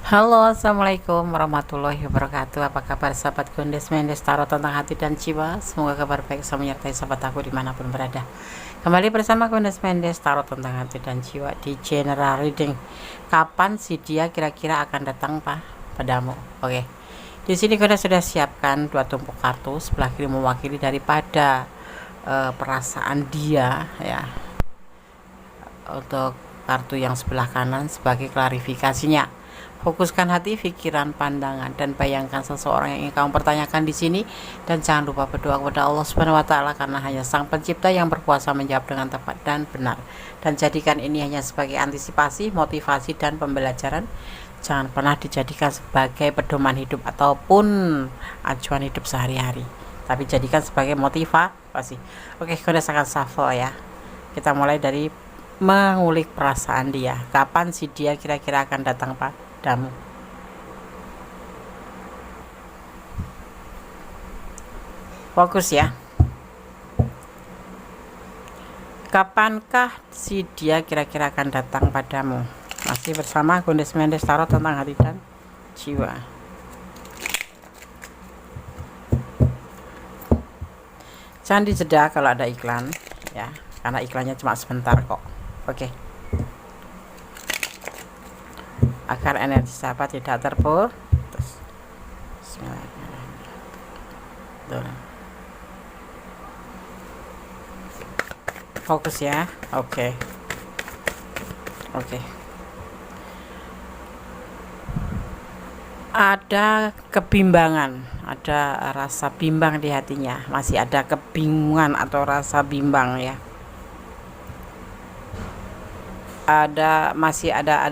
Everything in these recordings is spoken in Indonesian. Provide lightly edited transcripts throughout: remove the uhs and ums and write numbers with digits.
Halo, assalamualaikum warahmatullahi wabarakatuh. Apa kabar sahabat Gondes Mendes Tarot tentang hati dan jiwa? Semoga kabar baik selalu menyertai sahabat aku dimanapun berada. Kembali bersama Gondes Mendes Tarot tentang hati dan jiwa di general reading. Kapan si dia kira-kira akan datang padamu? Oke. Di sini Gondes sudah siapkan dua tumpuk kartu, sebelah kiri mewakili daripada perasaan dia ya. Untuk kartu yang sebelah kanan sebagai klarifikasinya. Fokuskan hati, pikiran, pandangan, dan bayangkan seseorang yang ingin kamu pertanyakan di sini. Dan jangan lupa berdoa kepada Allah Subhanahu wa Ta'ala, karena hanya Sang Pencipta yang berkuasa menjawab dengan tepat dan benar. Dan jadikan ini hanya sebagai antisipasi, motivasi, dan pembelajaran. Jangan pernah dijadikan sebagai pedoman hidup ataupun acuan hidup sehari-hari, tapi jadikan sebagai motivasi. Oke, kita akan shuffle ya. Kita mulai dari mengulik perasaan dia. Kapan si dia kira-kira akan datang padamu? Fokus ya. Kapankah si dia kira-kira akan datang padamu? Masih bersama Gondes Mendes Tarot tentang hati dan jiwa. Jangan dijeda kalau ada iklan ya, karena iklannya cuma sebentar kok. Oke. Agar energi sahabat tidak terputus. Fokus ya. Oke. Ada kebimbangan, ada rasa bimbang di hatinya, masih ada kebingungan atau rasa bimbang ya. Masih ada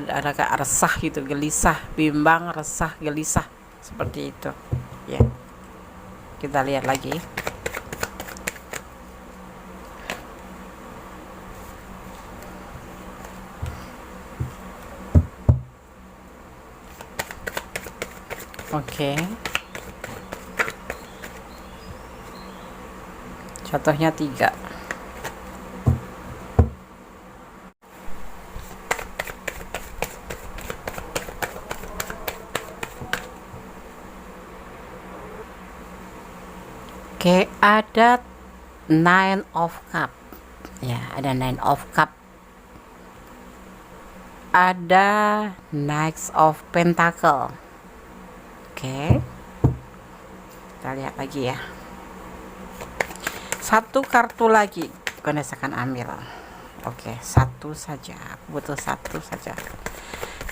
resah gitu, gelisah, bimbang, resah, gelisah, seperti itu ya. Kita lihat lagi. Oke. Contohnya 3. Oke, ada 9 of Cup. Ya, ada 9 of Cup. Ada Knight of Pentacle. Oke. Kita lihat lagi ya. Satu kartu lagi. Gondes akan ambil. Oke, satu saja. Aku butuh satu saja.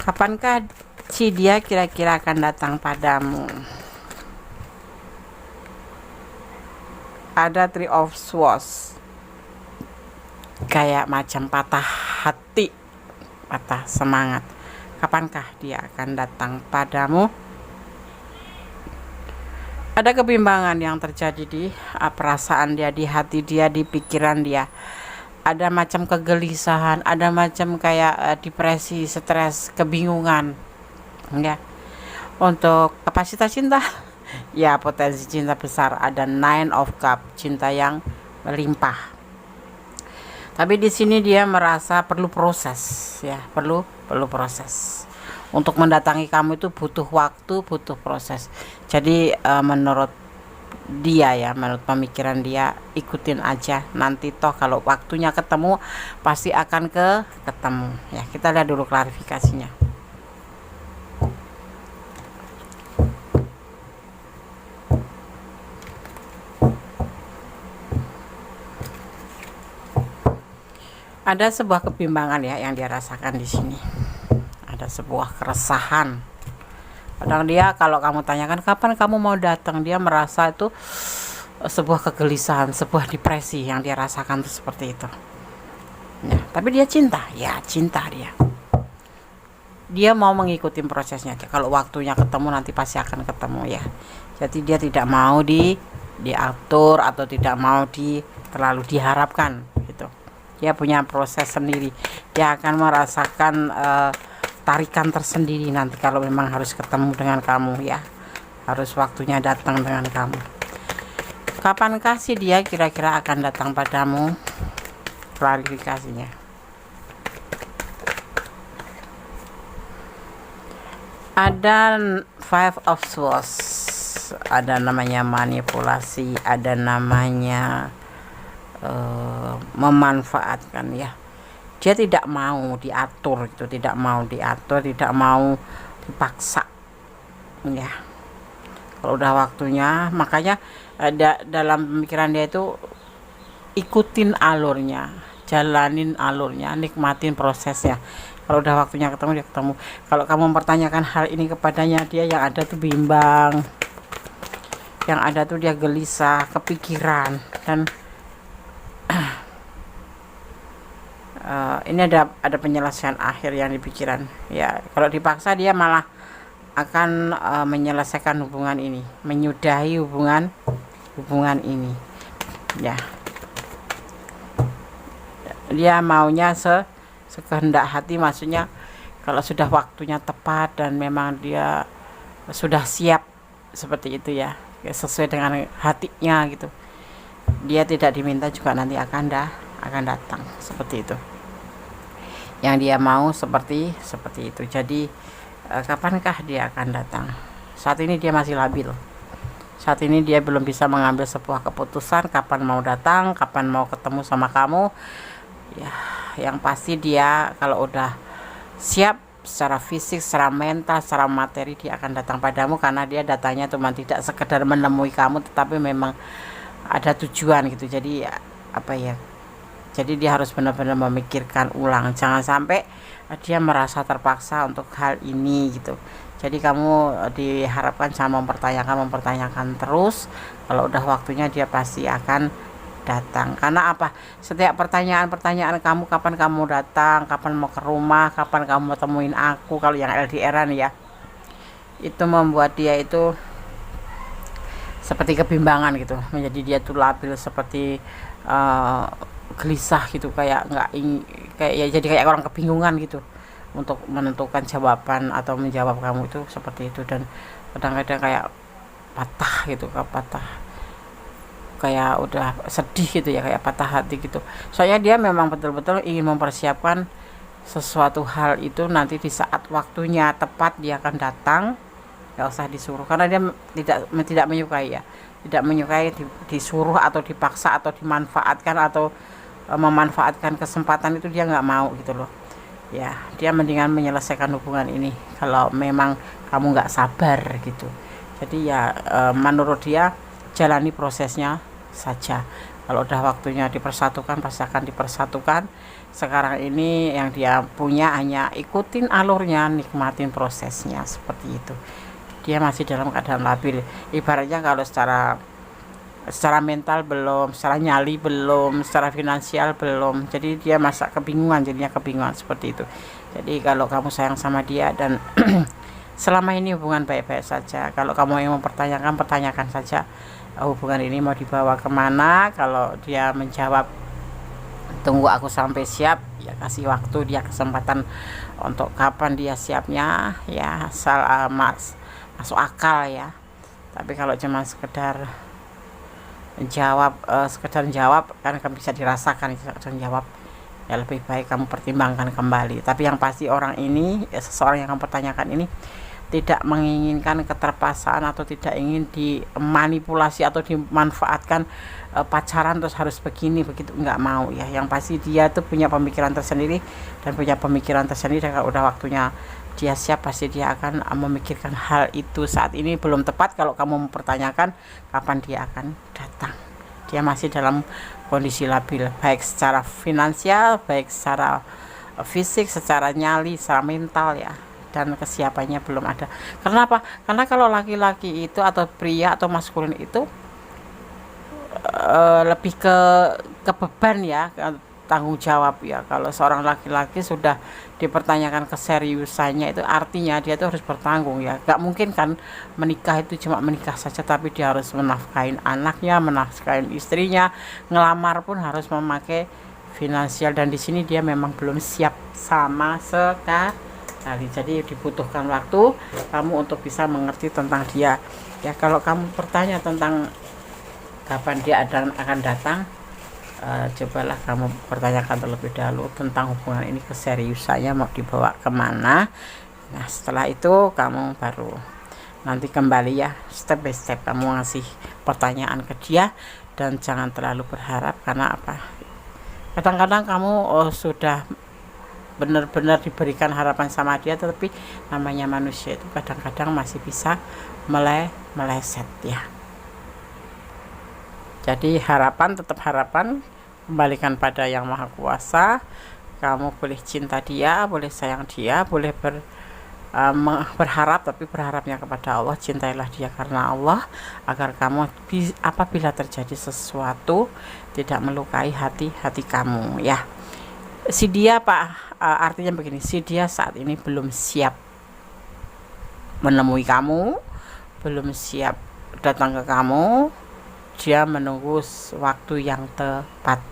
Kapankah si dia kira-kira akan datang padamu? Ada Three of Swords, kayak macam patah hati, patah semangat. Kapankah dia akan datang padamu? Ada kebimbangan yang terjadi di perasaan dia, di hati dia, di pikiran dia. Ada macam kegelisahan, ada macam kayak depresi, stres, kebingungan ya. Untuk kapasitas cinta ya, potensi cinta besar, ada 9 of Cup, cinta yang melimpah. Tapi di sini dia merasa perlu proses ya, perlu proses. Untuk mendatangi kamu itu butuh waktu, butuh proses. Jadi menurut dia ya, menurut pemikiran dia, ikutin aja, nanti toh kalau waktunya ketemu pasti akan ketemu ya. Kita lihat dulu klarifikasinya. Ada sebuah kebimbangan ya yang dia rasakan di sini. Ada sebuah keresahan. Kadang dia kalau kamu tanyakan kapan kamu mau datang, dia merasa itu sebuah kegelisahan, sebuah depresi yang dia rasakan itu seperti itu. Ya, tapi dia cinta, ya cinta dia. Dia mau mengikuti prosesnya. Kalau waktunya ketemu nanti pasti akan ketemu ya. Jadi dia tidak mau diatur atau tidak mau terlalu diharapkan gitu. Dia punya proses sendiri. Dia akan merasakan tarikan tersendiri nanti kalau memang harus ketemu dengan kamu ya. Harus waktunya datang dengan kamu. Kapankah sih dia kira-kira akan datang padamu? Klarifikasinya. Ada five of swords, ada namanya manipulasi, ada namanya memanfaatkan ya. Dia tidak mau diatur gitu, tidak mau diatur, tidak mau dipaksa ya. Kalau udah waktunya, makanya ada dalam pemikiran dia itu ikutin alurnya, jalanin alurnya, nikmatin prosesnya. Kalau udah waktunya ketemu dia ketemu. Kalau kamu mempertanyakan hal ini kepadanya, dia yang ada tuh bimbang, yang ada tuh dia gelisah, kepikiran, dan ini ada penyelesaian akhir yang di pikiran ya. Kalau dipaksa dia malah akan menyelesaikan hubungan ini, menyudahi hubungan ini ya. Dia maunya sekehendak hati, maksudnya kalau sudah waktunya tepat dan memang dia sudah siap seperti itu ya, sesuai dengan hatinya gitu, dia tidak diminta juga nanti akan datang seperti itu. Yang dia mau seperti itu. Jadi kapankah dia akan datang? Saat ini dia masih labil. Saat ini dia belum bisa mengambil sebuah keputusan kapan mau datang, kapan mau ketemu sama kamu. Ya, yang pasti dia kalau udah siap secara fisik, secara mental, secara materi, dia akan datang padamu, karena dia datanya cuma tidak sekedar menemui kamu, tetapi memang ada tujuan gitu. Jadi apa ya? Jadi dia harus benar-benar memikirkan ulang, jangan sampai dia merasa terpaksa untuk hal ini gitu. Jadi kamu diharapkan jangan mempertanyakan terus. Kalau udah waktunya dia pasti akan datang. Karena apa? Setiap pertanyaan kamu, kapan kamu datang, kapan mau ke rumah, kapan kamu mau temuin aku, kalau yang LDR-an ya, itu membuat dia itu seperti kebimbangan gitu. Menjadi dia tuh labil, seperti gelisah gitu, kayak jadi kayak orang kebingungan gitu untuk menentukan jawaban atau menjawab kamu itu seperti itu. Dan kadang-kadang kayak patah gitu, kayak udah sedih gitu ya, kayak patah hati gitu. Soalnya dia memang betul-betul ingin mempersiapkan sesuatu hal itu, nanti di saat waktunya tepat dia akan datang, nggak usah disuruh, karena dia tidak menyukai ya, tidak menyukai disuruh atau dipaksa atau dimanfaatkan atau memanfaatkan kesempatan itu, dia nggak mau gitu loh ya. Dia mendingan menyelesaikan hubungan ini kalau memang kamu nggak sabar gitu. Jadi ya menurut dia jalani prosesnya saja. Kalau udah waktunya dipersatukan pasti akan dipersatukan. Sekarang ini yang dia punya hanya ikutin alurnya, nikmatin prosesnya seperti itu. Dia masih dalam keadaan labil, ibaratnya kalau secara mental belum, secara nyali belum, secara finansial belum. Jadi dia masa jadinya kebingungan seperti itu. Jadi kalau kamu sayang sama dia dan selama ini hubungan baik-baik saja, kalau kamu yang pertanyakan saja hubungan ini mau dibawa kemana. Kalau dia menjawab tunggu aku sampai siap, ya kasih waktu dia kesempatan untuk kapan dia siapnya ya, asal masuk akal ya. Tapi kalau cuma sekedar jawab kan bisa dirasakan, sekedar jawab ya, lebih baik kamu pertimbangkan kembali. Tapi yang pasti orang ini seseorang yang kamu pertanyakan ini tidak menginginkan keterpaksaan atau tidak ingin dimanipulasi atau dimanfaatkan, pacaran terus harus begini begitu, nggak mau ya. Yang pasti dia tuh punya pemikiran tersendiri, dan kalau udah waktunya dia siap pasti dia akan memikirkan hal itu. Saat ini belum tepat kalau kamu mempertanyakan kapan dia akan datang. Dia masih dalam kondisi labil, baik secara finansial, baik secara fisik, secara nyali, secara mental ya. Dan kesiapannya belum ada. Kenapa? Karena kalau laki-laki itu atau pria atau maskulin itu lebih ke beban ya, tanggung jawab ya. Kalau seorang laki-laki sudah dipertanyakan keseriusannya, itu artinya dia itu harus bertanggung ya. Gak mungkin kan menikah itu cuma menikah saja, tapi dia harus menafkahin anaknya, menafkahin istrinya, ngelamar pun harus memakai finansial, dan di sini dia memang belum siap sama sekali. Jadi dibutuhkan waktu kamu untuk bisa mengerti tentang dia ya. Kalau kamu bertanya tentang kapan dia akan datang, cobalah kamu pertanyakan terlebih dahulu tentang hubungan ini, keseriusannya mau dibawa kemana, Nah setelah itu kamu baru nanti kembali ya, step by step kamu ngasih pertanyaan ke dia, dan jangan terlalu berharap. Karena apa, kadang-kadang kamu sudah benar-benar diberikan harapan sama dia, tetapi namanya manusia itu kadang-kadang masih bisa meleset ya. Jadi harapan tetap harapan, kembalikan pada Yang Maha Kuasa. Kamu boleh cinta dia, boleh sayang dia, boleh berharap, tapi berharapnya kepada Allah. Cintailah dia karena Allah, agar kamu apabila terjadi sesuatu tidak melukai hati kamu ya. Si dia artinya begini, si dia saat ini belum siap menemui kamu, belum siap datang ke kamu. Dia menunggu waktu yang tepat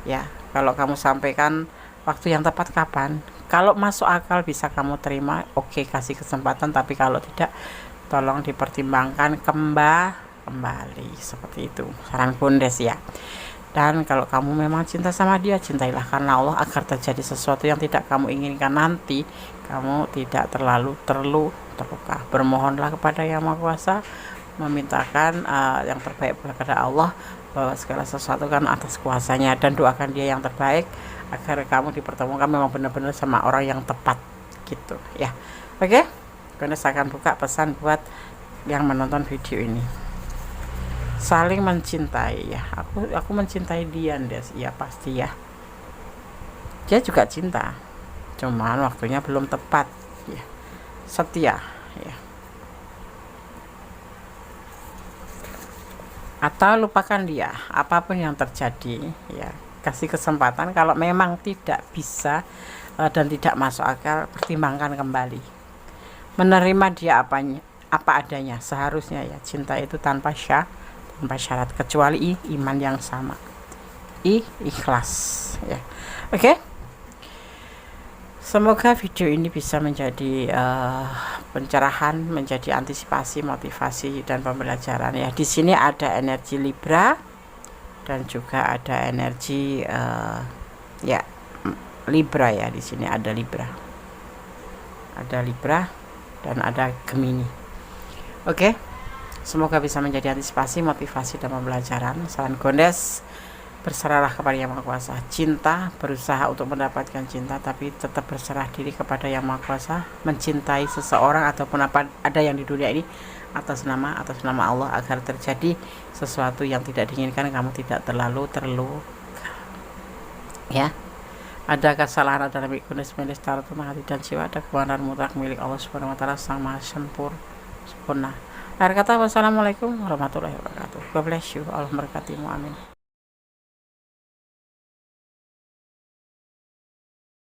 ya. Kalau kamu sampaikan waktu yang tepat kapan, kalau masuk akal bisa kamu terima, oke, kasih kesempatan. Tapi kalau tidak, tolong dipertimbangkan kembali, seperti itu saran Bondes ya. Dan kalau kamu memang cinta sama dia, cintailah karena Allah, agar terjadi sesuatu yang tidak kamu inginkan nanti, kamu tidak terlalu terluka. Bermohonlah kepada Yang Maha Kuasa, memintakan yang terbaik kepada Allah, bahwa segala sesuatu kan atas kuasanya, dan doakan dia yang terbaik agar kamu dipertemukan memang benar-benar sama orang yang tepat gitu ya. Oke, Bondes akan buka pesan buat yang menonton video ini. Saling mencintai ya, aku mencintai dia, Des. Ya pasti ya, dia juga cinta, cuman waktunya belum tepat ya. Setia ya, atau lupakan dia apapun yang terjadi ya. Kasih kesempatan, kalau memang tidak bisa dan tidak masuk akal, pertimbangkan kembali. Menerima dia apa adanya seharusnya ya. Cinta itu tanpa syarat, kecuali iman yang sama, ikhlas ya. Oke, semoga video ini bisa menjadi pencerahan, menjadi antisipasi, motivasi, dan pembelajaran ya. Di sini ada energi Libra dan juga ada energi ya Libra ya. Di sini ada Libra dan ada Gemini. Oke, semoga bisa menjadi antisipasi, motivasi, dan pembelajaran. Saran Bondes, berserahlah kepada Yang Maha Kuasa. Cinta, berusaha untuk mendapatkan cinta, tapi tetap berserah diri kepada Yang Maha Kuasa. Mencintai seseorang ataupun apa ada yang di dunia ini atas nama Allah, agar terjadi sesuatu yang tidak diinginkan, kamu tidak terlalu terluka ya. Ada kesalahan dalam Bondes secara tentang hati dan jiwa, ada kebenaran mutlak milik Allah Subhanahu wa Ta'ala, Sang Maha Sempurna. Akhir kata, wassalamualaikum warahmatullahi wabarakatuh. God bless you, Allah memberkatimu, amin.